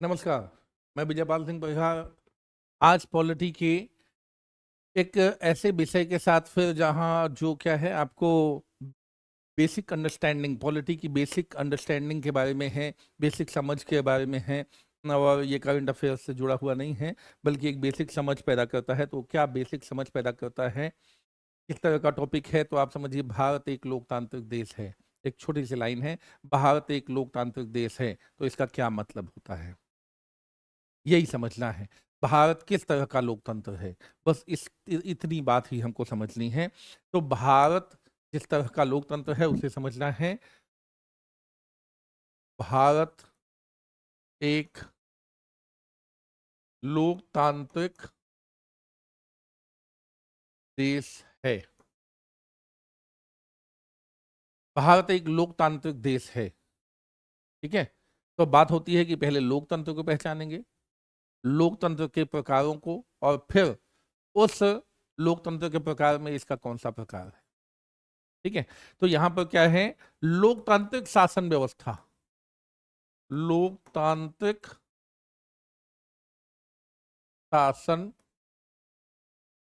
नमस्कार। मैं विजयपाल सिंह परिहार आज पॉलिटी के एक ऐसे विषय के साथ फिर जहां जो क्या है आपको बेसिक अंडरस्टैंडिंग पॉलिटी की बेसिक अंडरस्टैंडिंग के बारे में है, बेसिक समझ के बारे में है। और ये करंट अफेयर्स से जुड़ा हुआ नहीं है बल्कि एक बेसिक समझ पैदा करता है। तो क्या बेसिक समझ पैदा करता है, किस तरह का टॉपिक है, तो आप समझिए भारत एक लोकतांत्रिक देश है। एक छोटी सी लाइन है, भारत एक लोकतांत्रिक देश है, तो इसका क्या मतलब होता है यही समझना है। भारत किस तरह का लोकतंत्र है, बस इतनी बात ही हमको समझनी है। तो भारत जिस तरह का लोकतंत्र है उसे समझना है। भारत एक लोकतांत्रिक देश है। भारत एक लोकतांत्रिक देश है, ठीक है। तो बात होती है कि पहले लोकतंत्र को पहचानेंगे, लोकतंत्र के प्रकारों को, और फिर उस लोकतंत्र के प्रकार में इसका कौन सा प्रकार है, ठीक है। तो यहां पर क्या है, लोकतांत्रिक शासन व्यवस्था, लोकतांत्रिक शासन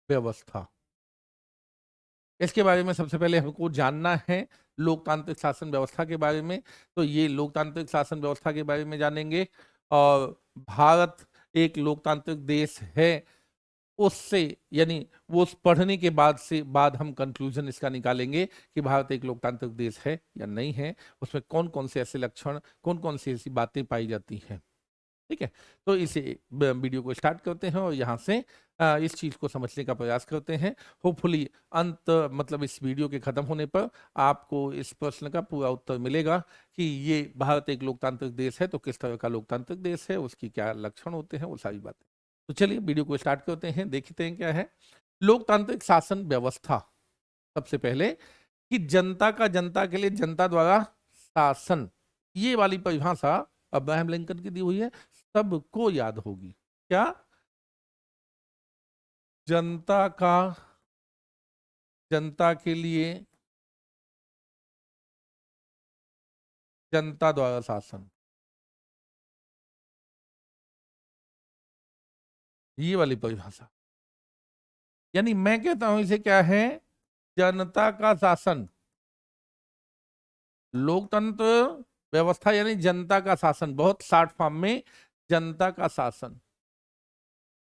व्यवस्था, इसके बारे में सबसे पहले हमको जानना है। लोकतांत्रिक शासन व्यवस्था के बारे में, तो ये लोकतांत्रिक शासन व्यवस्था के बारे में जानेंगे। और भारत एक लोकतांत्रिक देश है, उससे यानी वो उस पढ़ने के बाद हम कंक्लूजन इसका निकालेंगे कि भारत एक लोकतांत्रिक देश है या नहीं है, उसमें कौन कौन से ऐसे लक्षण, कौन कौन सी ऐसी बातें पाई जाती हैं, ठीक है। तो इसे वीडियो को स्टार्ट करते हैं और यहाँ से इस चीज को समझने का प्रयास करते हैं। होपफुली अंत मतलब इस वीडियो के खत्म होने पर आपको इस प्रश्न का पूरा उत्तर मिलेगा कि ये भारत एक लोकतांत्रिक देश है तो किस तरह का लोकतांत्रिक देश है, उसकी क्या लक्षण होते हैं, वो सारी बातें। तो चलिए वीडियो को स्टार्ट करते हैं, देखते हैं क्या है लोकतांत्रिक शासन व्यवस्था। सबसे पहले कि जनता का जनता के लिए जनता द्वारा शासन, ये वाली परिभाषा अब्राहम लिंकन की दी हुई है, सबको याद होगी। क्या? जनता का जनता के लिए जनता द्वारा शासन, ये वाली परिभाषा। यानी मैं कहता हूं इसे क्या है, जनता का शासन, लोकतंत्र व्यवस्था यानी जनता का शासन, बहुत शॉर्ट फॉर्म में जनता का शासन।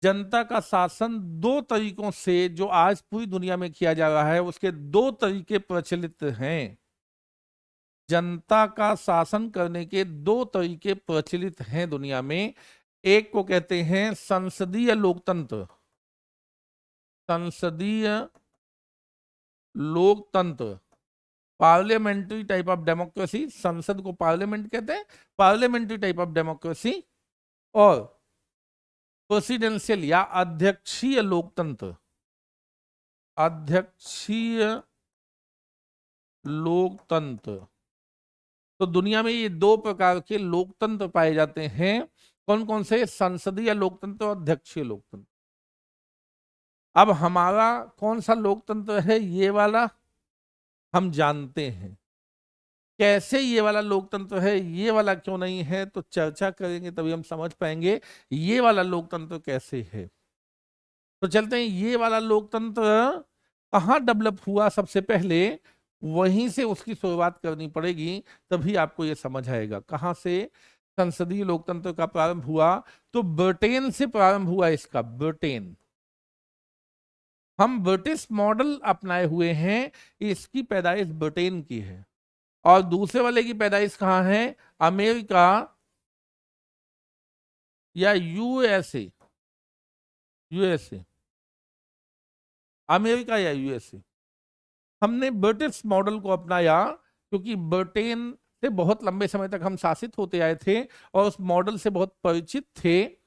जनता का शासन दो तरीकों से जो आज पूरी दुनिया में किया जा रहा है उसके दो तरीके प्रचलित हैं। जनता का शासन करने के दो तरीके प्रचलित हैं दुनिया में। एक को कहते हैं संसदीय लोकतंत्र, संसदीय लोकतंत्र, पार्लियामेंट्री टाइप ऑफ डेमोक्रेसी, संसद को पार्लियामेंट कहते हैं, पार्लियामेंट्री टाइप ऑफ डेमोक्रेसी। और प्रेसिडेंशियल या अध्यक्षीय लोकतंत्र, अध्यक्षीय लोकतंत्र। तो दुनिया में ये दो प्रकार के लोकतंत्र पाए जाते हैं। कौन कौन से? संसदीय लोकतंत्र और अध्यक्षीय लोकतंत्र। अब हमारा कौन सा लोकतंत्र है ये वाला हम जानते हैं, कैसे ये वाला लोकतंत्र है, ये वाला क्यों नहीं है, तो चर्चा करेंगे तभी हम समझ पाएंगे ये वाला लोकतंत्र कैसे है। तो चलते हैं, ये वाला लोकतंत्र कहाँ डेवलप हुआ सबसे पहले, वहीं से उसकी शुरुआत करनी पड़ेगी, तभी आपको ये समझ आएगा कहाँ से संसदीय लोकतंत्र का प्रारंभ हुआ। तो ब्रिटेन से प्रारंभ हुआ इसका, ब्रिटेन। हम ब्रिटिश मॉडल अपनाए हुए हैं, इसकी पैदाइश ब्रिटेन की है। और दूसरे वाले की पैदाइश कहाँ है? अमेरिका या यूएसए, यूएसए, अमेरिका या यूएसए। हमने ब्रिटिश मॉडल को अपनाया क्योंकि ब्रिटेन से बहुत लंबे समय तक हम शासित होते आए थे और उस मॉडल से बहुत परिचित थे।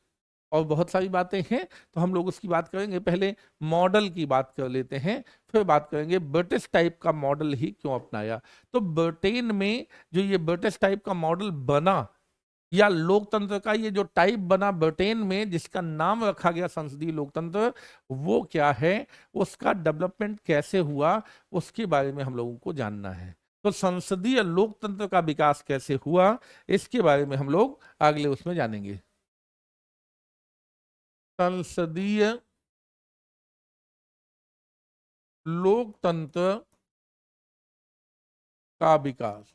और बहुत सारी बातें हैं तो हम लोग उसकी बात करेंगे, पहले मॉडल की बात कर लेते हैं, फिर बात करेंगे ब्रिटिश टाइप का मॉडल ही क्यों अपनाया। तो ब्रिटेन में जो ये ब्रिटिश टाइप का मॉडल बना या लोकतंत्र का ये जो टाइप बना ब्रिटेन में, जिसका नाम रखा गया संसदीय लोकतंत्र, वो क्या है, उसका डेवलपमेंट कैसे हुआ, उसके बारे में हम लोगों को जानना है। तो संसदीय लोकतंत्र का विकास कैसे हुआ इसके बारे में हम लोग अगले उसमें जानेंगे। संसदीय लोकतंत्र का विकास।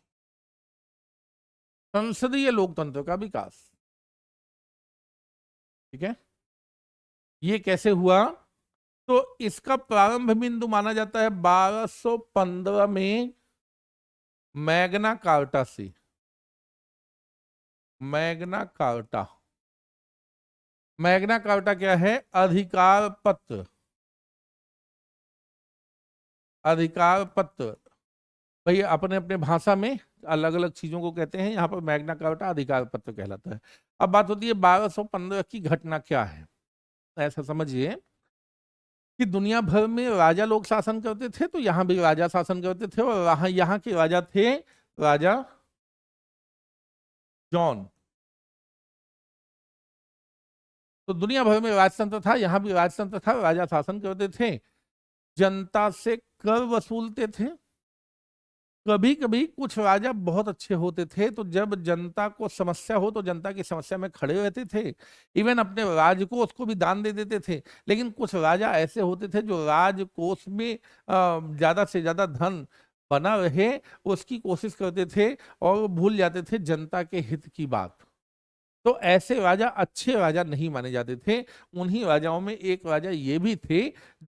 संसदीय लोकतंत्र का विकास, ठीक है। ये कैसे हुआ? तो इसका प्रारंभ बिंदु माना जाता है 1215 में मैग्ना कार्टा से। मैग्ना कार्टा, मैग्ना कार्टा क्या है? अधिकार पत्र। अधिकार पत्र भाई अपने अपने भाषा में अलग अलग चीजों को कहते हैं, यहाँ पर मैग्ना कार्टा अधिकार पत्र कहलाता है। अब बात होती है 1215 की घटना क्या है। ऐसा समझिए कि दुनिया भर में राजा लोग शासन करते थे, तो यहाँ भी राजा शासन करते थे, और यहाँ के राजा थे राजा जॉन। तो दुनिया भर में राजतंत्र था, यहाँ भी राजतंत्र था, राजा शासन करते थे, जनता से कर वसूलते थे। कभी कभी कुछ राजा बहुत अच्छे होते थे, तो जब जनता को समस्या हो तो जनता की समस्या में खड़े रहते थे, इवन अपने राजकोष को भी दान दे देते थे। लेकिन कुछ राजा ऐसे होते थे जो राजकोष में ज्यादा से ज्यादा धन बना रहे उसकी कोशिश करते थे, और भूल जाते थे जनता के हित की बात। तो ऐसे राजा अच्छे राजा नहीं माने जाते थे। उन्हीं राजाओं में एक राजा ये भी थे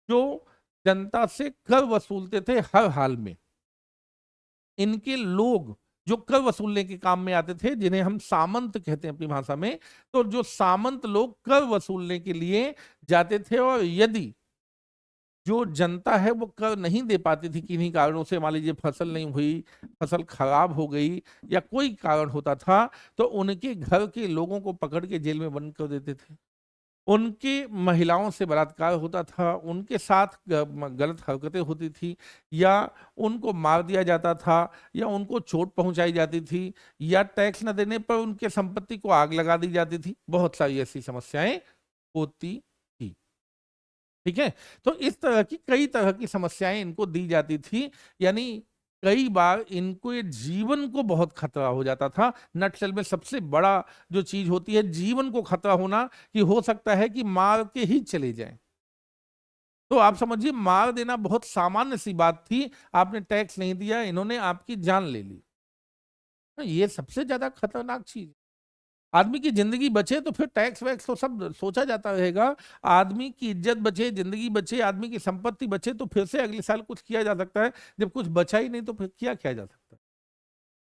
जो जनता से कर वसूलते थे हर हाल में। इनके लोग जो कर वसूलने के काम में आते थे, जिन्हें हम सामंत कहते हैं अपनी भाषा में, तो जो सामंत लोग कर वसूलने के लिए जाते थे, और यदि जो जनता है वो कर नहीं दे पाती थी किन्हीं कारणों से, मान लीजिए फसल नहीं हुई, फसल खराब हो गई, या कोई कारण होता था, तो उनके घर के लोगों को पकड़ के जेल में बंद कर देते थे। उनकी महिलाओं से बलात्कार होता था, उनके साथ गलत हरकतें होती थी, या उनको मार दिया जाता था, या उनको चोट पहुंचाई जाती थी, या टैक्स न देने पर उनके संपत्ति को आग लगा दी जाती थी। बहुत सारी ऐसी समस्याएं होती थी, ठीक है। तो इस तरह की कई तरह की समस्याएं इनको दी जाती थी, यानी कई बार इनको ये जीवन को बहुत खतरा हो जाता था। नक्सल में सबसे बड़ा जो चीज होती है जीवन को खतरा होना, कि हो सकता है कि मार के ही चले जाएं। तो आप समझिए मार देना बहुत सामान्य सी बात थी, आपने टैक्स नहीं दिया, इन्होंने आपकी जान ले ली। तो ये सबसे ज्यादा खतरनाक चीज। आदमी की जिंदगी बचे तो फिर टैक्स वैक्स तो सब सोचा जाता रहेगा। आदमी की इज्जत बचे, जिंदगी बचे, आदमी की संपत्ति बचे, तो फिर से अगले साल कुछ किया जा सकता है। जब कुछ बचा ही नहीं तो फिर क्या किया जा सकता है।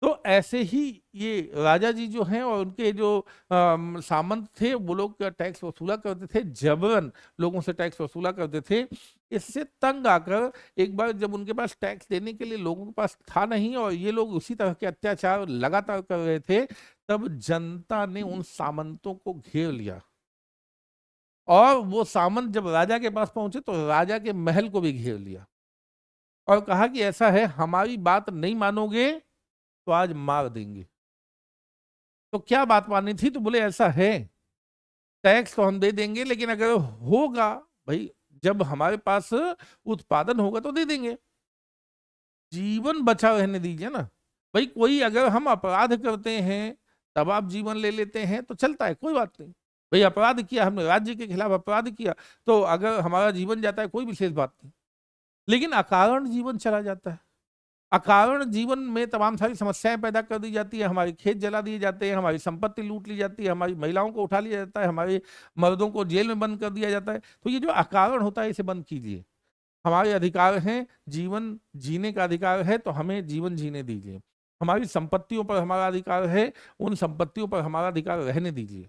तो ऐसे ही ये राजा जी जो हैं और उनके जो सामंत थे, वो लोग टैक्स वसूला करते थे, जबरन लोगों से टैक्स वसूला करते थे। इससे तंग आकर एक बार जब उनके पास टैक्स देने के लिए लोगों के पास था नहीं, और ये लोग उसी तरह के अत्याचार लगातार कर रहे थे, तब जनता ने उन सामंतों को घेर लिया। और वो सामंत जब राजा के पास पहुंचे तो राजा के महल को भी घेर लिया, और कहा कि ऐसा है, हमारी बात नहीं मानोगे तो आज मार देंगे। तो क्या बात मानी थी? तो बोले ऐसा है, टैक्स तो हम दे देंगे, लेकिन अगर होगा, भाई जब हमारे पास उत्पादन होगा तो दे देंगे, जीवन बचा रहने दीजिए ना। भाई कोई अगर हम अपराध करते हैं तब आप जीवन ले लेते हैं तो चलता है, कोई बात नहीं। भाई अपराध किया हमने, राज्य के खिलाफ अपराध किया, तो अगर हमारा जीवन जाता है कोई विशेष बात नहीं। लेकिन अकारण जीवन चला जाता है, अकारण जीवन में तमाम सारी समस्याएं पैदा कर दी जाती है, हमारे खेत जला दिए जाते हैं, हमारी संपत्ति लूट ली जाती है, हमारी महिलाओं को उठा लिया जाता है, हमारे मर्दों को जेल में बंद कर दिया जाता है। तो ये जो अकारण होता है इसे बंद कीजिए। हमारे अधिकार हैं, जीवन जीने का अधिकार है, तो हमें जीवन जीने दीजिए। हमारी संपत्तियों पर हमारा अधिकार है, उन संपत्तियों पर हमारा अधिकार रहने दीजिए,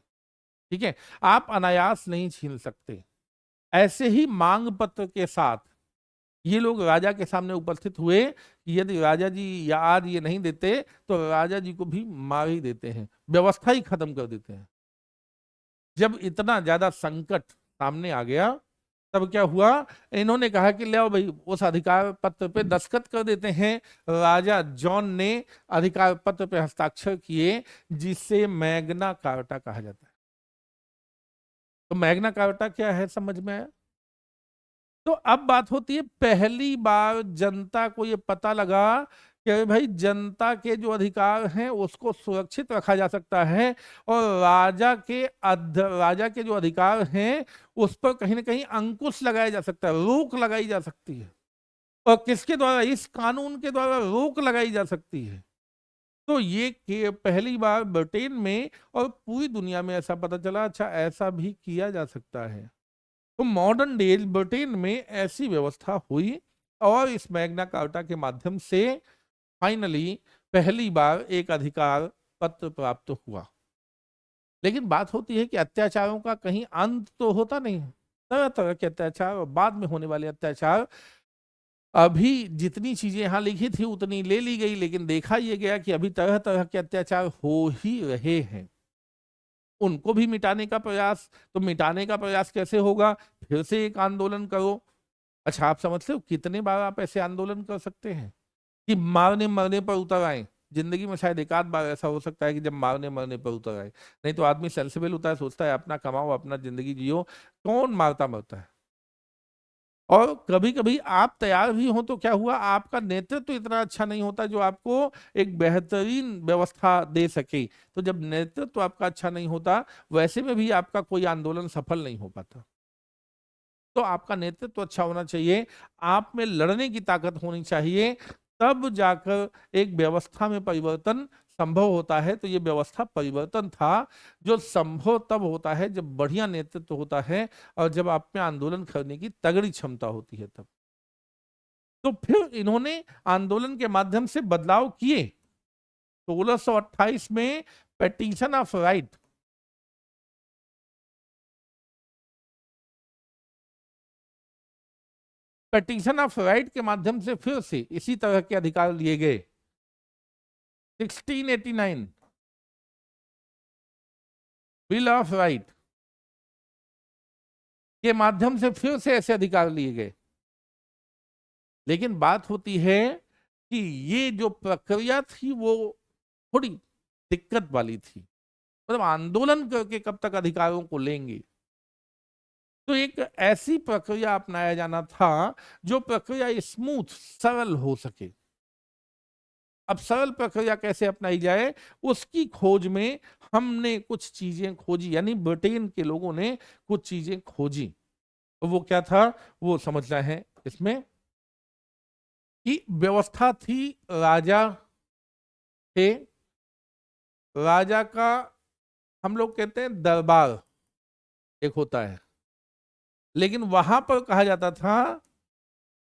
ठीक है। आप अनायास नहीं छीन सकते। ऐसे ही मांग पत्र के साथ ये लोग राजा के सामने उपस्थित हुए कि यदि राजा जी या आज ये नहीं देते तो राजा जी को भी मार ही देते हैं, व्यवस्था ही खत्म कर देते हैं। जब इतना ज्यादा संकट सामने आ गया तब क्या हुआ, इन्होंने कहा कि ले आओ भाई उस अधिकार पत्र पे दस्तखत कर देते हैं। राजा जॉन ने अधिकार पत्र पे हस्ताक्षर किए, जिसे मैग्ना कार्टा कहा जाता है। तो मैग्ना कार्टा क्या है समझ में आया? तो अब बात होती है, पहली बार जनता को यह पता लगा कि भाई जनता के जो अधिकार हैं उसको सुरक्षित रखा जा सकता है, और राजा के जो अधिकार हैं उस पर कहीं ना कहीं अंकुश लगाया जा सकता है, रोक लगाई जा सकती है। और किसके द्वारा? इस कानून के द्वारा रोक लगाई जा सकती है। तो ये पहली बार ब्रिटेन में और पूरी दुनिया में ऐसा पता चला। अच्छा, ऐसा भी किया जा सकता है। तो मॉडर्न डेज ब्रिटेन में ऐसी व्यवस्था हुई, और इस मैग्ना कार्टा के माध्यम से फाइनली पहली बार एक अधिकार पत्र प्राप्त हुआ। लेकिन बात होती है कि अत्याचारों का कहीं अंत तो होता नहीं है। तरह तरह के अत्याचार और बाद में होने वाले अत्याचार, अभी जितनी चीजें यहां लिखी थी उतनी ले ली गई, लेकिन देखा यह गया कि अभी तरह तरह के अत्याचार हो ही रहे हैं। उनको भी मिटाने का प्रयास, तो मिटाने का प्रयास कैसे होगा? फिर से एक आंदोलन करो। अच्छा, आप समझते हो कितने बार आप ऐसे आंदोलन कर सकते हैं कि मारने मरने पर उतर आए? जिंदगी में शायद एक आध बार ऐसा हो सकता है कि जब मारने मरने पर उतर आए, नहीं तो आदमी सेंसिबल होता है, सोचता है अपना कमाओ, अपना जिंदगी जियो, कौन मारता मरता है। और कभी कभी आप तैयार भी हो तो क्या हुआ, आपका नेतृत्व तो इतना अच्छा नहीं होता जो आपको एक बेहतरीन व्यवस्था दे सके। तो जब नेतृत्व तो आपका अच्छा नहीं होता, वैसे में भी आपका कोई आंदोलन सफल नहीं हो पाता। तो आपका नेतृत्व अच्छा होना चाहिए, आप में लड़ने की ताकत होनी चाहिए, तब जाकर एक व्यवस्था में परिवर्तन संभव होता है। तो ये व्यवस्था परिवर्तन था जो संभव तब होता है जब बढ़िया नेतृत्व होता है, और जब आप में आंदोलन करने की तगड़ी क्षमता होती है तब। तो फिर इन्होंने आंदोलन के माध्यम से बदलाव किए। 1628 में petition of right, petition of right के माध्यम से फिर से इसी तरह के अधिकार लिए गए। 1689 बिल ऑफ राइट के माध्यम से फिर से ऐसे अधिकार लिए गए। लेकिन बात होती है कि ये जो प्रक्रिया थी वो थोड़ी दिक्कत वाली थी। मतलब आंदोलन करके कब तक अधिकारों को लेंगे? तो एक ऐसी प्रक्रिया अपनाया जाना था जो प्रक्रिया स्मूथ, सरल हो सके। अब सरल प्रक्रिया कैसे अपनाई जाए, उसकी खोज में हमने कुछ चीजें खोजी, यानी ब्रिटेन के लोगों ने कुछ चीजें खोजी। तो वो क्या था, वो समझना है इसमें। कि व्यवस्था थी, राजा थे, राजा का हम लोग कहते हैं दरबार एक होता है, लेकिन वहां पर कहा जाता था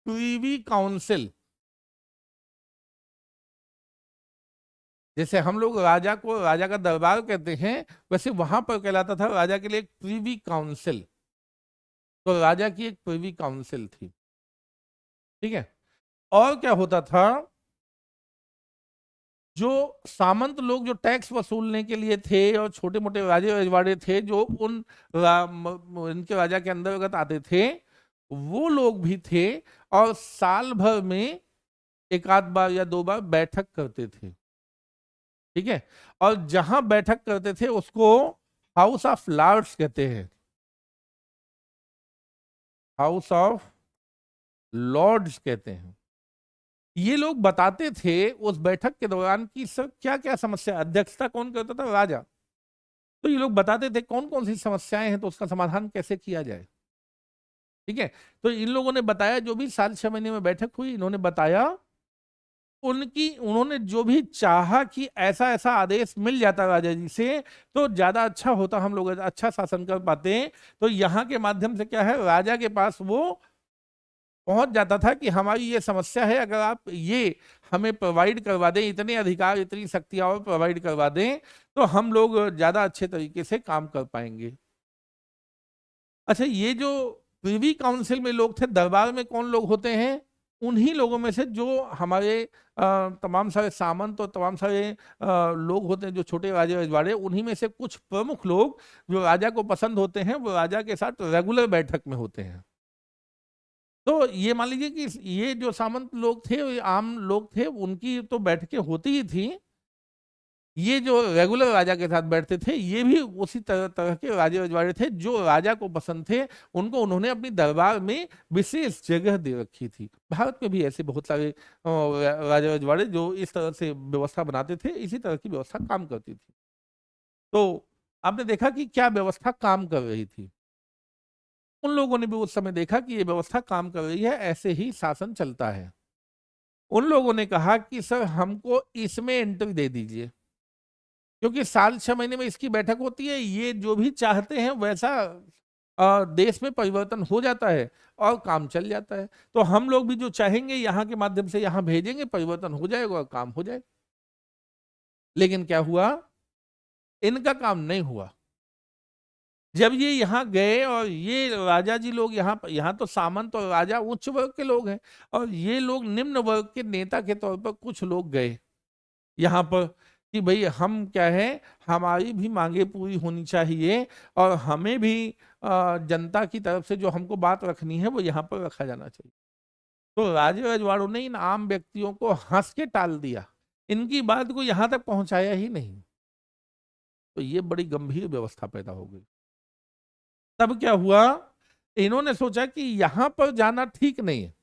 प्रीवी काउंसिल। जैसे हम लोग राजा को राजा का दरबार कहते हैं, वैसे वहां पर कहलाता था राजा के लिए एक प्रीवी काउंसिल। तो राजा की एक प्रीवी काउंसिल थी, ठीक है। और क्या होता था, जो सामंत लोग जो टैक्स वसूलने के लिए थे, और छोटे मोटे राजे रजवाड़े थे जो इनके राजा के अंतर्गत आते थे, वो लोग भी थे। और साल भर में एक आध बार या दो बार बैठक करते थे, ठीक है। और जहां बैठक करते थे उसको हाउस ऑफ लॉर्ड्स कहते हैं, हाउस ऑफ लॉर्ड्स कहते हैं। ये लोग बताते थे उस बैठक के दौरान कि सर क्या क्या समस्या, अध्यक्षता कौन करता था? राजा। तो ये लोग बताते थे कौन कौन सी समस्याएं हैं, तो उसका समाधान कैसे किया जाए, ठीक है। तो इन लोगों ने बताया, जो भी साल 6 महीने में बैठक हुई, इन्होंने बताया, उन्होंने जो भी चाहा कि ऐसा ऐसा आदेश मिल जाता राजा जी से तो ज्यादा अच्छा होता, हम लोग अच्छा शासन कर पाते। तो यहाँ के माध्यम से क्या है, राजा के पास वो पहुंच जाता था कि हमारी ये समस्या है, अगर आप ये हमें प्रोवाइड करवा दें, इतने अधिकार इतनी शक्तियां और प्रोवाइड करवा दें, तो हम लोग ज्यादा अच्छे तरीके से काम कर पाएंगे। अच्छा, ये जो प्रिवी काउंसिल में लोग थे, दरबार में कौन लोग होते हैं? उन्हीं लोगों में से जो हमारे तमाम सारे सामंत और तमाम सारे लोग होते हैं, जो छोटे राजे रजवाड़े, उन्हीं में से कुछ प्रमुख लोग जो राजा को पसंद होते हैं, वो राजा के साथ रेगुलर बैठक में होते हैं। तो ये मान लीजिए कि ये जो सामंत लोग थे, ये आम लोग थे, उनकी तो बैठकें होती ही थी। ये जो रेगुलर राजा के साथ बैठते थे ये भी उसी तरह तरह के राजे रजवाड़े थे जो राजा को पसंद थे, उनको उन्होंने अपनी दरबार में विशेष जगह दे रखी थी। भारत में भी ऐसे बहुत सारे राजा रजवाड़े जो इस तरह से व्यवस्था बनाते थे, इसी तरह की व्यवस्था काम करती थी। तो आपने देखा कि क्या व्यवस्था काम कर रही थी। उन लोगों ने भी उस समय देखा कि ये व्यवस्था काम कर रही है, ऐसे ही शासन चलता है। उन लोगों ने कहा कि सर हमको इसमें एंट्री दे दीजिए, क्योंकि साल 6 महीने में इसकी बैठक होती है, ये जो भी चाहते हैं वैसा देश में परिवर्तन हो जाता है और काम चल जाता है। तो हम लोग भी जो चाहेंगे यहाँ के माध्यम से यहाँ भेजेंगे, परिवर्तन हो जाएगा और काम हो जाएगा। लेकिन क्या हुआ, इनका काम नहीं हुआ। जब ये यहाँ गए और ये राजा जी लोग यहाँ तो सामंत और राजा उच्च वर्ग के लोग हैं, और ये लोग निम्न वर्ग के नेता के तौर पर कुछ लोग गए यहाँ पर कि भाई हम क्या है, हमारी भी मांगे पूरी होनी चाहिए और हमें भी जनता की तरफ से जो हमको बात रखनी है वो यहाँ पर रखा जाना चाहिए। तो राजे रजवाड़ों ने इन आम व्यक्तियों को हंस के टाल दिया, इनकी बात को यहाँ तक पहुंचाया ही नहीं। तो ये बड़ी गंभीर व्यवस्था पैदा हो गई। तब क्या हुआ, इन्होंने सोचा कि यहां पर जाना ठीक नहीं है,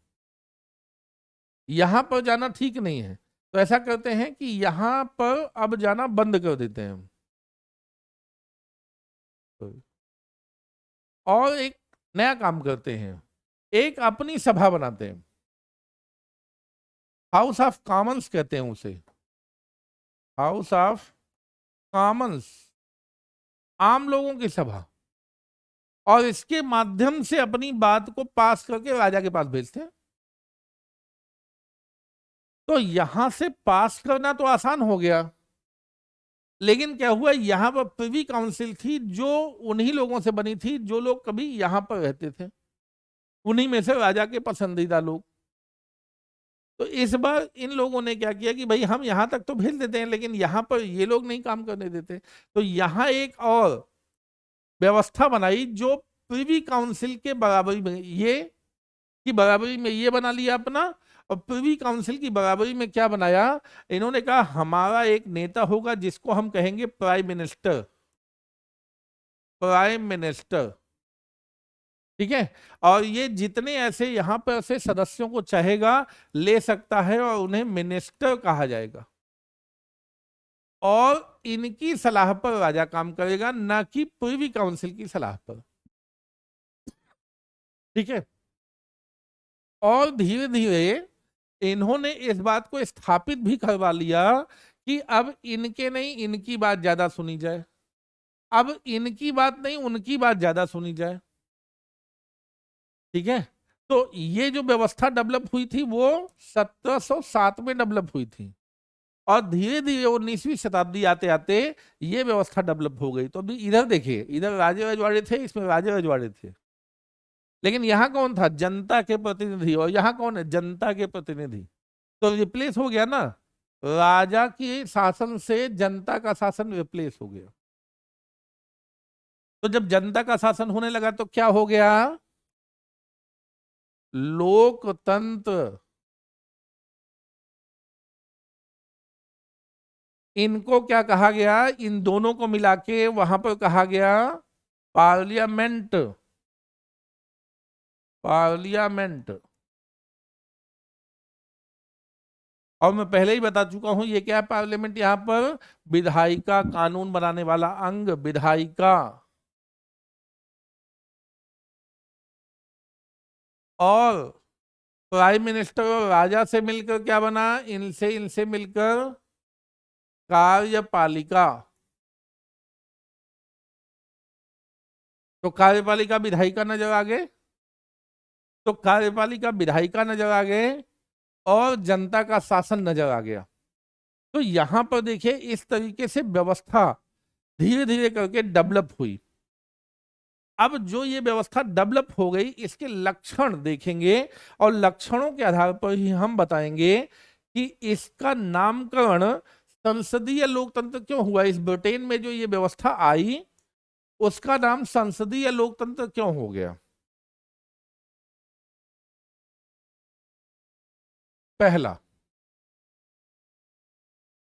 यहां पर जाना ठीक नहीं है, तो ऐसा करते हैं कि यहां पर अब जाना बंद कर देते हैं हम, और एक नया काम करते हैं, एक अपनी सभा बनाते हैं। हाउस ऑफ कॉमन्स कहते हैं उसे, हाउस ऑफ कॉमन्स, आम लोगों की सभा, और इसके माध्यम से अपनी बात को पास करके राजा के पास भेजते हैं। तो यहां से पास करना तो आसान हो गया, लेकिन क्या हुआ, यहां पर प्रिवी काउंसिल थी जो उन्हीं लोगों से बनी थी जो लोग कभी यहां पर रहते थे, उन्हीं में से राजा के पसंदीदा लोग। तो इस बार इन लोगों ने क्या किया कि भाई हम यहां तक तो भेज देते हैं, लेकिन यहां पर ये लोग नहीं काम करने देते। तो यहां एक और व्यवस्था बनाई जो प्रिवी काउंसिल के बराबरी में, ये की बराबरी में ये बना लिया अपना, और प्रिवी काउंसिल की बराबरी में क्या बनाया, इन्होंने कहा हमारा एक नेता होगा जिसको हम कहेंगे प्राइम मिनिस्टर, प्राइम मिनिस्टर, ठीक है। और ये जितने ऐसे यहां पर ऐसे सदस्यों को चाहेगा ले सकता है और उन्हें मिनिस्टर कहा जाएगा, और इनकी सलाह पर राजा काम करेगा, ना कि प्रिवी काउंसिल की सलाह पर, ठीक है। और धीरे धीरे इन्होंने इस बात को स्थापित भी करवा लिया कि अब इनके नहीं इनकी बात ज्यादा सुनी जाए, अब इनकी बात नहीं उनकी बात ज्यादा सुनी जाए, ठीक है। तो ये जो व्यवस्था डेवलप हुई थी वो 1707 में डेवलप हुई थी, और धीरे धीरे 19वीं शताब्दी आते आते ये व्यवस्था डेवलप हो गई। तो अभी इधर देखिए, इधर राजे रजवाड़े थे, इसमें राजे रजवाड़े थे, लेकिन यहाँ कौन था, जनता के प्रतिनिधि, और यहाँ कौन है, जनता के प्रतिनिधि। तो रिप्लेस हो गया ना, राजा के शासन से जनता का शासन रिप्लेस हो गया। तो जब जनता का शासन होने लगा तो क्या हो गया, लोकतंत्र। इनको क्या कहा गया, इन दोनों को मिला के वहां पर कहा गया पार्लियामेंट, पार्लियामेंट। और मैं पहले ही बता चुका हूं ये क्या है पार्लियामेंट, यहां पर विधायिका, कानून बनाने वाला अंग विधायिका, और प्राइम मिनिस्टर और राजा से मिलकर क्या बना, इनसे इनसे मिलकर कार्यपालिका। तो कार्यपालिका विधायिका नजर आ गए, तो कार्यपालिका विधायिका नजर आ गए, और जनता का शासन नजर आ गया। तो यहां पर देखिए इस तरीके से व्यवस्था धीरे धीरे करके डेवलप हुई। अब जो ये व्यवस्था डेवलप हो गई इसके लक्षण देखेंगे, और लक्षणों के आधार पर ही हम बताएंगे कि इसका नामकरण संसदीय लोकतंत्र क्यों हुआ। इस ब्रिटेन में जो ये व्यवस्था आई उसका नाम संसदीय लोकतंत्र क्यों हो गया। पहला,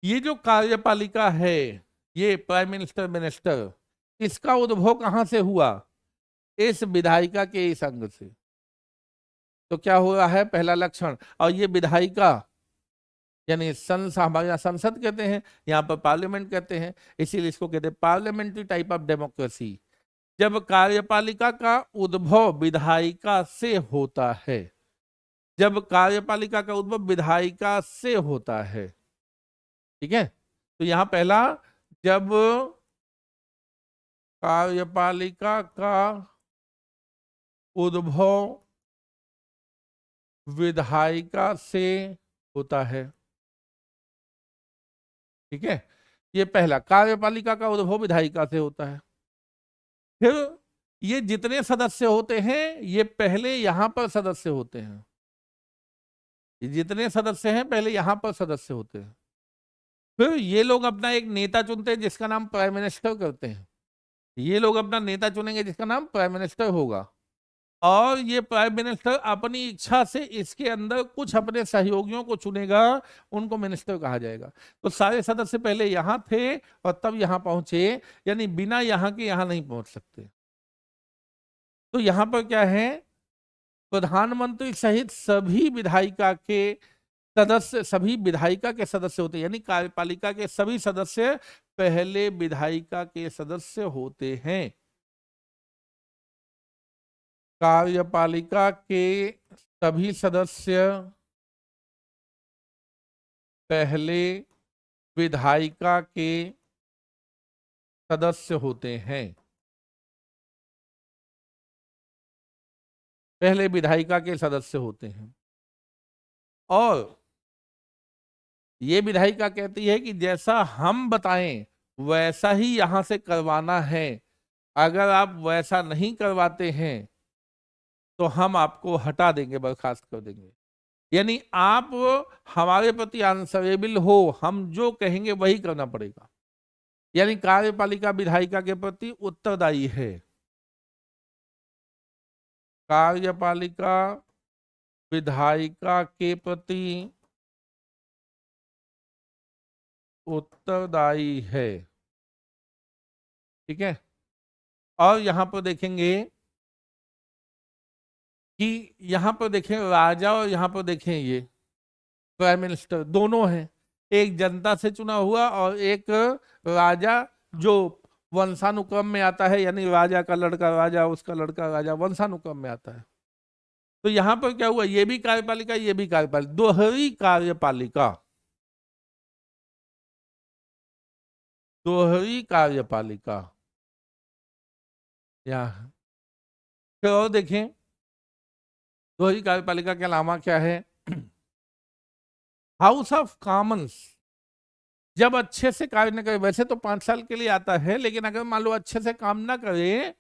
ये जो कार्यपालिका है, ये प्राइम मिनिस्टर मिनिस्टर, इसका उद्भव कहां से हुआ? इस विधायिका के इस अंग से। तो क्या हो रहा है पहला लक्षण? और ये विधायिका यानी हमारे यहाँ संसद कहते हैं, यहाँ पर पार्लियामेंट कहते हैं, इसीलिए इसको कहते हैं पार्लियामेंट्री टाइप ऑफ डेमोक्रेसी। जब कार्यपालिका का उद्भव विधायिका से होता है, जब कार्यपालिका का उद्भव विधायिका से होता है, ठीक है, तो यहां पहला, जब कार्यपालिका का उद्भव विधायिका से होता है, ठीक है, ये पहला, कार्यपालिका का उद्भव विधायिका से होता है। फिर ये जितने सदस्य होते हैं ये पहले यहां पर सदस्य होते हैं, ये जितने सदस्य हैं पहले यहां पर सदस्य होते हैं। फिर ये लोग अपना एक नेता चुनते हैं जिसका नाम प्राइम मिनिस्टर करते हैं, ये लोग अपना नेता चुनेंगे जिसका नाम प्राइम मिनिस्टर होगा, और ये प्राइम मिनिस्टर अपनी इच्छा से इसके अंदर कुछ अपने सहयोगियों को चुनेगा, उनको मिनिस्टर कहा जाएगा। तो सारे सदस्य पहले यहां थे और तब यहां पहुंचे, यानी बिना यहां के यहां नहीं पहुंच सकते। तो यहां पर क्या है, प्रधानमंत्री सहित सभी विधायिका के सदस्य, सभी विधायिका के सदस्य होते हैं, यानी कार्यपालिका के सभी सदस्य पहले विधायिका के सदस्य होते हैं। कार्यपालिका के सभी सदस्य पहले विधायिका के सदस्य होते हैं, पहले विधायिका के सदस्य होते हैं। और ये विधायिका कहती है कि जैसा हम बताएं वैसा ही यहां से करवाना है, अगर आप वैसा नहीं करवाते हैं तो हम आपको हटा देंगे, बर्खास्त कर देंगे। यानी आप हमारे प्रति आंसरेबल हो, हम जो कहेंगे वही करना पड़ेगा। यानी कार्यपालिका विधायिका के प्रति उत्तरदायी है, कार्यपालिका विधायिका के प्रति उत्तरदायी है, ठीक है। और यहां पर देखेंगे कि यहां पर देखें राजा और यहां पर देखें ये प्राइम मिनिस्टर, दोनों हैं, एक जनता से चुना हुआ और एक राजा जो वंशानुक्रम में आता है, यानी राजा का लड़का राजा, उसका लड़का राजा, वंशानुक्रम में आता है। तो यहां पर क्या हुआ, ये भी कार्यपालिका ये भी कार्यपालिका, दोहरी कार्यपालिका, दोहरी कार्यपालिका। यहाँ फिर और देखें, दोहरी कार्यपालिका के अलावा क्या है, हाउस ऑफ कॉमन्स जब अच्छे से कार्य न करे, वैसे तो 5 साल के लिए आता है, लेकिन अगर मान लो अच्छे से काम ना करे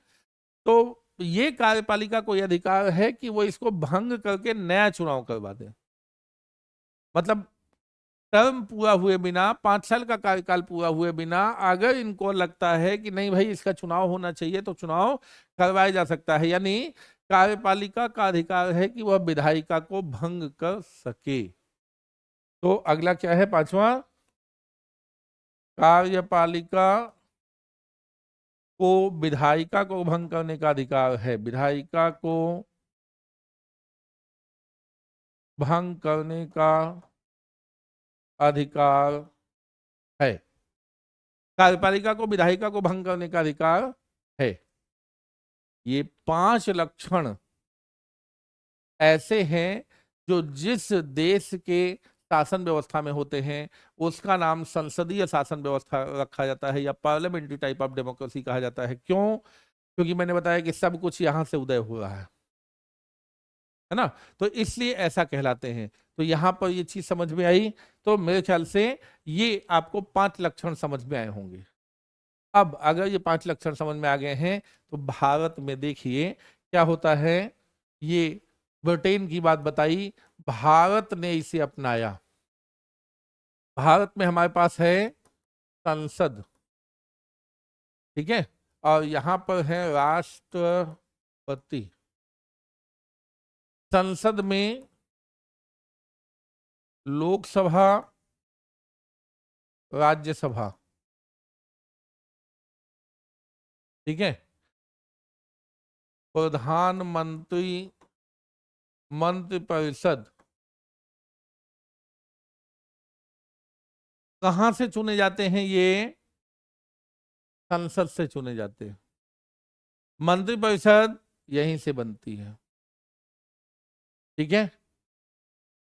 तो ये कार्यपालिका को यह अधिकार है कि वो इसको भंग करके नया चुनाव करवा दे। मतलब टर्म पूरा हुए बिना, 5 साल का कार्यकाल पूरा हुए बिना, अगर इनको लगता है कि नहीं भाई इसका चुनाव होना चाहिए तो चुनाव करवाया जा सकता है। यानी कार्यपालिका का अधिकार है कि वह विधायिका को भंग कर सके। तो अगला क्या है, पांचवा, कार्यपालिका को विधायिका को भंग करने का अधिकार है, विधायिका को भंग करने का अधिकार है, कार्यपालिका को विधायिका को भंग करने का अधिकार है। ये 5 लक्षण ऐसे हैं जो जिस देश के शासन व्यवस्था में होते हैं उसका नाम संसदीय शासन व्यवस्था रखा जाता है या पार्लियामेंट्री टाइप ऑफ डेमोक्रेसी कहा जाता है। क्यों? क्योंकि मैंने बताया कि सब कुछ यहां से उदय हो रहा है ना, तो इसलिए ऐसा कहलाते हैं। तो यहां पर ये चीज समझ में आई, तो मेरे ख्याल से ये आपको 5 लक्षण समझ में आए होंगे। अब अगर ये 5 लक्षण समझ में आ गए हैं तो भारत में देखिए क्या होता है। ये ब्रिटेन की बात बताई, भारत ने इसे अपनाया। भारत में हमारे पास है संसद, ठीक है, और यहां पर है राष्ट्रपति। संसद में लोकसभा राज्यसभा, ठीक है। प्रधानमंत्री मंत्रिपरिषद कहां से चुने जाते हैं? ये संसद से चुने जाते हैं। मंत्रिपरिषद यहीं से बनती है, ठीक है।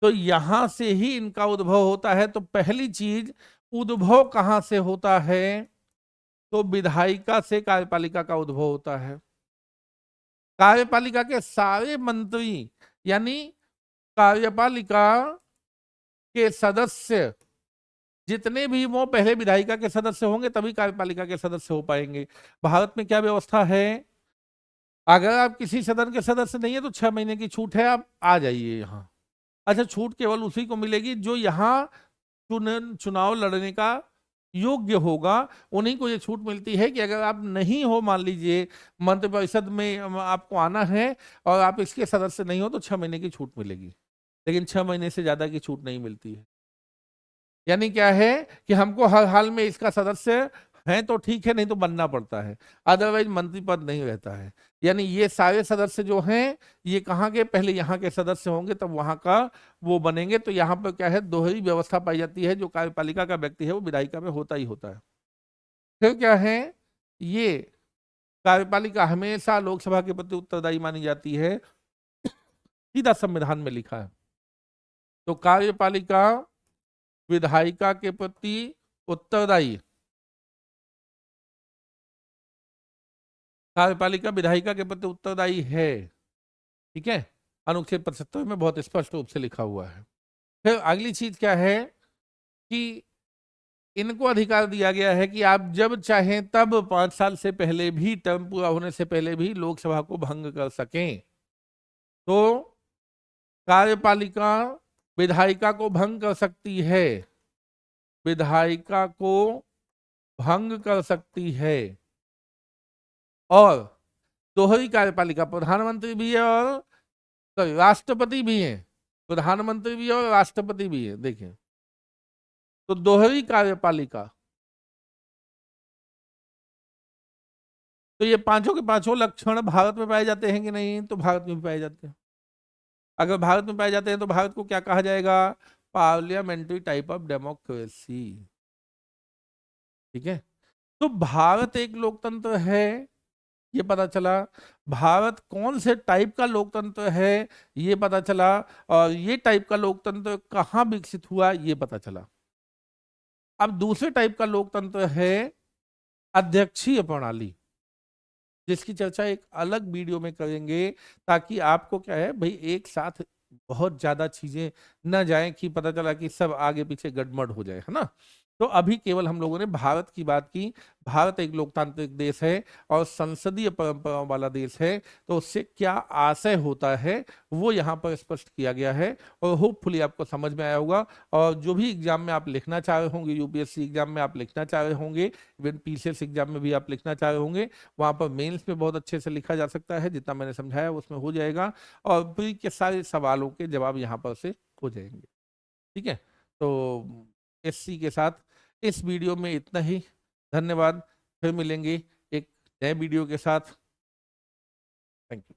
तो यहां से ही इनका उद्भव होता है। तो पहली चीज, उद्भव कहां से होता है? तो विधायिका से कार्यपालिका का उद्भव होता है। कार्यपालिका के सारे मंत्री, यानी कार्यपालिका के सदस्य जितने भी, वो पहले विधायिका के सदस्य होंगे तभी कार्यपालिका के सदस्य हो पाएंगे। भारत में क्या व्यवस्था है? अगर आप किसी सदन के सदस्य नहीं है तो 6 महीने की छूट है, आप आ जाइए यहाँ। अच्छा, छूट केवल उसी को मिलेगी जो यहाँ चुनाव लड़ने का योग्य होगा। उन्हीं को ये छूट मिलती है कि अगर आप नहीं हो, मान लीजिए मंत्रिपरिषद में आपको आना है और आप इसके सदस्य नहीं हो, तो 6 महीने की छूट मिलेगी, लेकिन 6 महीने से ज्यादा की छूट नहीं मिलती है। यानी क्या है कि हमको हर हाल में इसका सदस्य है तो ठीक है, नहीं तो बनना पड़ता है, अदरवाइज मंत्री पद नहीं रहता है। यानी ये सारे सदस्य जो हैं, ये कहाँ के, पहले यहाँ के सदस्य होंगे तब वहां का वो बनेंगे। तो यहाँ पर क्या है, दोहरी व्यवस्था पाई जाती है। जो कार्यपालिका का व्यक्ति है वो विधायिका में होता ही होता है। फिर क्या है, ये कार्यपालिका हमेशा लोकसभा के प्रति उत्तरदायी मानी जाती है, सीधा संविधान में लिखा है। तो कार्यपालिका विधायिका के प्रति उत्तरदायी, कार्यपालिका विधायिका के प्रति उत्तरदायी है, ठीक है। अनुच्छेद 75 में बहुत स्पष्ट रूप से लिखा हुआ है। फिर अगली चीज क्या है कि इनको अधिकार दिया गया है कि आप जब चाहें तब 5 साल से पहले भी, टर्म पूरा होने से पहले भी लोकसभा को भंग कर सकें। तो कार्यपालिका विधायिका को भंग कर सकती है, विधायिका को भंग कर सकती है। और दोहरी कार्यपालिका, प्रधानमंत्री भी है और राष्ट्रपति भी है, प्रधानमंत्री भी है और राष्ट्रपति भी है। देखिए, तो दोहरी कार्यपालिका, तो ये पांचों के पांचों लक्षण भारत में पाए जाते हैं कि नहीं? तो भारत में भी पाए जाते हैं। अगर भारत में पाए जाते हैं तो भारत को क्या कहा जाएगा? पार्लियामेंट्री टाइप ऑफ डेमोक्रेसी, ठीक है। तो भारत एक लोकतंत्र है, ये पता चला। भारत कौन से टाइप का लोकतंत्र है, ये पता चला। और ये टाइप का लोकतंत्र कहाँ विकसित हुआ, ये पता चला। अब दूसरे टाइप का लोकतंत्र है अध्यक्षीय प्रणाली, जिसकी चर्चा एक अलग वीडियो में करेंगे, ताकि आपको क्या है भाई, एक साथ बहुत ज्यादा चीजें न जाएं कि पता चला कि सब आगे पीछे गड़बड़ हो जाए, है ना। तो अभी केवल हम लोगों ने भारत की बात की। भारत एक लोकतांत्रिक देश है और संसदीय परंपराओं वाला देश है। तो उससे क्या आशय होता है वो यहाँ पर स्पष्ट किया गया है, और होपफुली आपको समझ में आया होगा। और जो भी एग्जाम में आप लिखना चाह रहे होंगे, यूपीएससी एग्जाम में आप लिखना चाह रहे होंगे, इवन पीसीएस एग्जाम में भी आप लिखना चाह रहे होंगे, वहां पर मेंस में बहुत अच्छे से लिखा जा सकता है। जितना मैंने समझाया उसमें हो जाएगा, और प्री के सारे सवालों के जवाब यहाँ पर से हो जाएंगे, ठीक है। तो एससी के साथ इस वीडियो में इतना ही। धन्यवाद। फिर मिलेंगे एक नए वीडियो के साथ। Thank you.